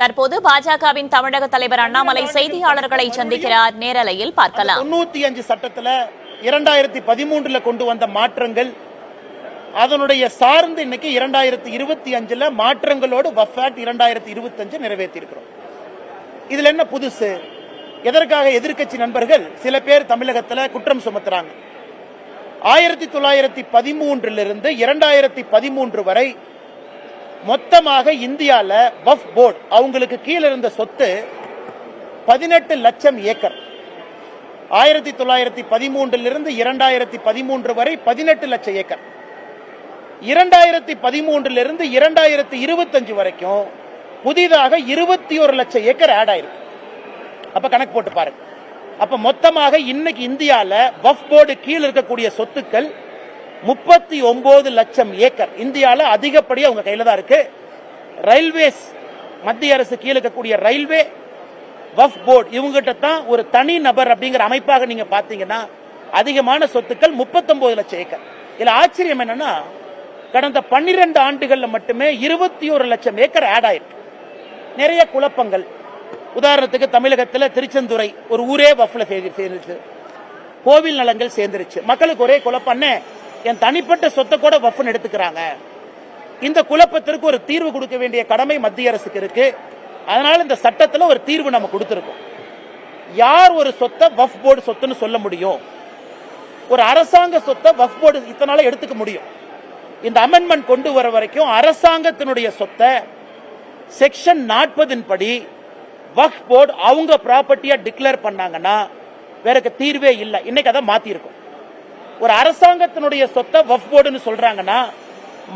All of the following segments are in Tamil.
தற்போது பாஜகவின் தமிழக தலைவர் அண்ணாமலை செய்தியாளர்களை சந்திக்கிறார். நேரலையில் பார்க்கலாம். 95 சட்டத்துல 2013 கொண்டு வந்த மாற்றங்கள், அதனுடைய சார்ந்து இன்னைக்கு 2025 மாற்றங்களோடு வக்ஃப் ஆக்ட் 2025 நிறைவேற்றி இருக்கிறோம். இதுல என்ன புதுசு? எதற்காக எதிர்க்கட்சி நண்பர்கள் சில பேர் தமிழகத்தில் குற்றம் சுமத்துறாங்க. 1913 2013 வரை மொத்தமாக இந்தியால வக்ஃப் போர்டு அவங்களுக்கு கீழே இருந்த சொத்து 18 லட்சம் ஏக்கர். 1913 2013 வரை 18 லட்சம் ஏக்கர். 2013 2025 வரைக்கும் புதிதாக 21 லட்சம் ஏக்கர் ஆட் ஆயிருக்கு. அப்ப கணக்கு போட்டு பாருங்க. அப்ப மொத்தமாக இன்னைக்கு இந்தியால வக்ஃப் போர்டு கீழ் இருக்கக்கூடிய சொத்துக்கள் 39 லட்சம் ஏக்கர். இந்தியால அதிகப்படியா உங்க கையில தான் இருக்கு. ரயில்வேஸ், மத்திய அரசு கீழ் இருக்கக்கூடிய ரயில்வே, வக்ஃப் போர்டு இவங்கிட்ட தான் ஒரு தனி நபர் அப்படிங்கிற அமைப்பாக நீங்க பாத்தீங்கன்னா அதிகமான சொத்துக்கள் 39 லட்சம் ஏக்கர். இதுல ஆச்சரியம் என்னன்னா, கடந்த 12 ஆண்டுகள்ல மட்டுமே 21 லட்சம் ஏக்கர் ஆட் ஆயிருக்கு. நிறைய குழப்பங்கள். உதாரணத்துக்கு தமிழகத்தில் திருச்செந்துறை ஒரு ஊரே வக்ஃப்ல சேர்ந்துச்சு, கோவில் நலங்கள் சேர்ந்துருச்சு. மக்களுக்கு ஒரே குழப்பம், என் தனிப்பட்ட சொத்தை கூட வக்ஃப்னு எடுத்துக்கிறாங்க. இந்த குழப்பத்திற்கு ஒரு தீர்வு கொடுக்க வேண்டிய கடமை மத்திய அரசுக்கு இருக்கு. அதனால இந்த சட்டத்தில் ஒரு தீர்வு நம்ம கொடுத்திருக்கோம். யார் ஒரு சொத்தை வக்ஃப் போர்டு சொத்துன்னு சொல்ல முடியும்? ஒரு அரசாங்க சொத்தை வக்ஃப் போர்டு இத்தனால எடுத்துக்க முடியும். இந்த அமெண்ட்மெண்ட் கொண்டு வர வரைக்கும் அரசாங்கத்தினுடைய சொத்தை செக்ஷன் 40 படி வக்ஃப் போர்டு அவங்க ப்ராப்பர்ட்டியா டிக்ளேர் பண்ணாங்கன்னா வேற தீர்வே இல்லை. இன்னைக்கு அதை மாத்தி இருக்கும். ஒரு அரசாங்கத்தினுடைய சொத்தை வக்ஃப் போர்டுன்னு சொல்றாங்கன்னா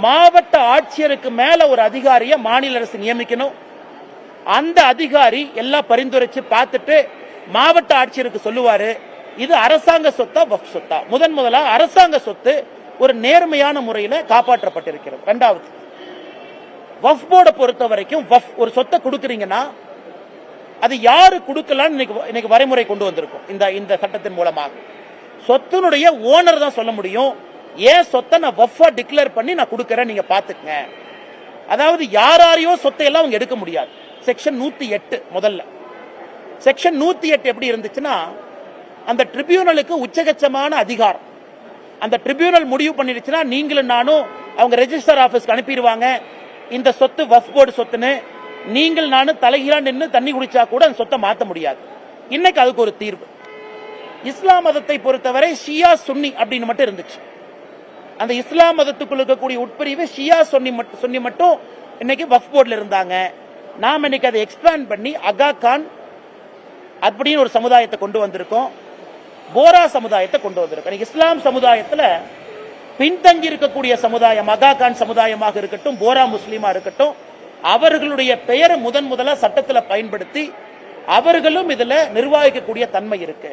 மாவட்ட ஆட்சியருக்கு மேல ஒரு அதிகாரியை மாநில அரசு நியமிக்கணும். அந்த அதிகாரி எல்லாம் பரிந்துரைச்சு பார்த்துட்டு மாவட்ட ஆட்சியருக்கு சொல்லுவாரு, இது அரசாங்க சொத்தா வக்ஃப் சொத்தா. முதலா அரசாங்க சொத்து ஒரு நேர்மையான முறையில் காப்பாற்றப்பட்டிருக்கிறது. இரண்டாவது, வக்ஃப் போர்டை பொறுத்த வரைக்கும் ஒரு சொத்தை கொடுக்கறீங்கன்னா அது யாரு கொடுக்கலாம் இன்னைக்கு வரைமுறை கொண்டு வந்திருக்கும். இந்த சட்டத்தின் மூலமாக சொத்தினுடைய ஓனர் தான் சொல்ல முடியும், ஏன் சொத்தை நான் வக்ஃபா டிக்ளேர் பண்ணி நான் கொடுக்கறேன், நீங்க பாத்துக்கங்க. அதாவது யாரையோ சொத்தை எல்லாம் அவங்க எடுக்க முடியாது. செக்ஷன் 108 முதல்ல. செக்ஷன் 108 எப்படி இருந்துச்சுன்னா, அந்த ட்ரிபியூனலுக்கு உச்சகட்சமான அதிகாரம். அந்த ட்ரிபியூனல் முடிவு பண்ணிடுச்சுன்னா நீங்களும் நானும் அவங்க ரெஜிஸ்டர் ஆபீஸ்க்கு அனுப்பிடுவாங்க, இந்த சொத்து வக்ஃப் போர்டு சொத்துன்னு. நீங்கள் நானும் தலைகீழா நின்று தண்ணி குடிச்சா கூட அந்த சொத்தை மாற்ற முடியாது. இன்னைக்கு அதுக்கு ஒரு தீர்வு. இஸ்லாம் மதத்தை பொறுத்தவரை ஷியா சுன்னி அப்படின்னு மட்டும் இருந்துச்சு. அந்த இஸ்லாம் மதத்துக்குள் இருக்கக்கூடிய உட்பிரிவு ஷியா சுன்னி மட்டும் இன்னைக்கு வக்ஃப் போர்டுல இருந்தாங்க. நாம் இன்னைக்கு அதை எக்ஸ்பேண்ட் பண்ணி அகா கான் அப்படின்னு ஒரு சமுதாயத்தை கொண்டு வந்திருக்கோம், போரா சமுதாயத்தை கொண்டு வந்திருக்கோம். இஸ்லாம் சமுதாயத்தில் பின்தங்கி இருக்கக்கூடிய சமுதாயம் அகா கான் சமுதாயமாக இருக்கட்டும், போரா முஸ்லீமா இருக்கட்டும், அவர்களுடைய பெயரை முதலா சட்டத்தில் பயன்படுத்தி அவர்களும் இதுல நிர்வகிக்கக்கூடிய தன்மை இருக்கு.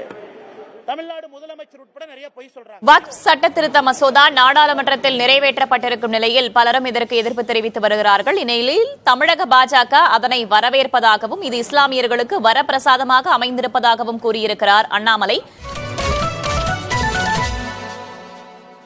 தமிழ்நாடு முதலமைச்சர் உட்பட நிறைய பொய் சொல்றாங்க. வக்ஃப் சட்ட திருத்த மசோதா நாடாளுமன்றத்தில் நிறைவேற்றப்பட்டிருக்கும் நிலையில் பலரும் இதற்கு எதிர்ப்பு தெரிவித்து வருகிறார்கள். இந்நிலையில் தமிழக பாஜக அதனை வரவேற்பதாகவும் இது இஸ்லாமியர்களுக்கு வரப்பிரசாதமாக அமைந்திருப்பதாகவும் கூறியிருக்கிறார் அண்ணாமலை.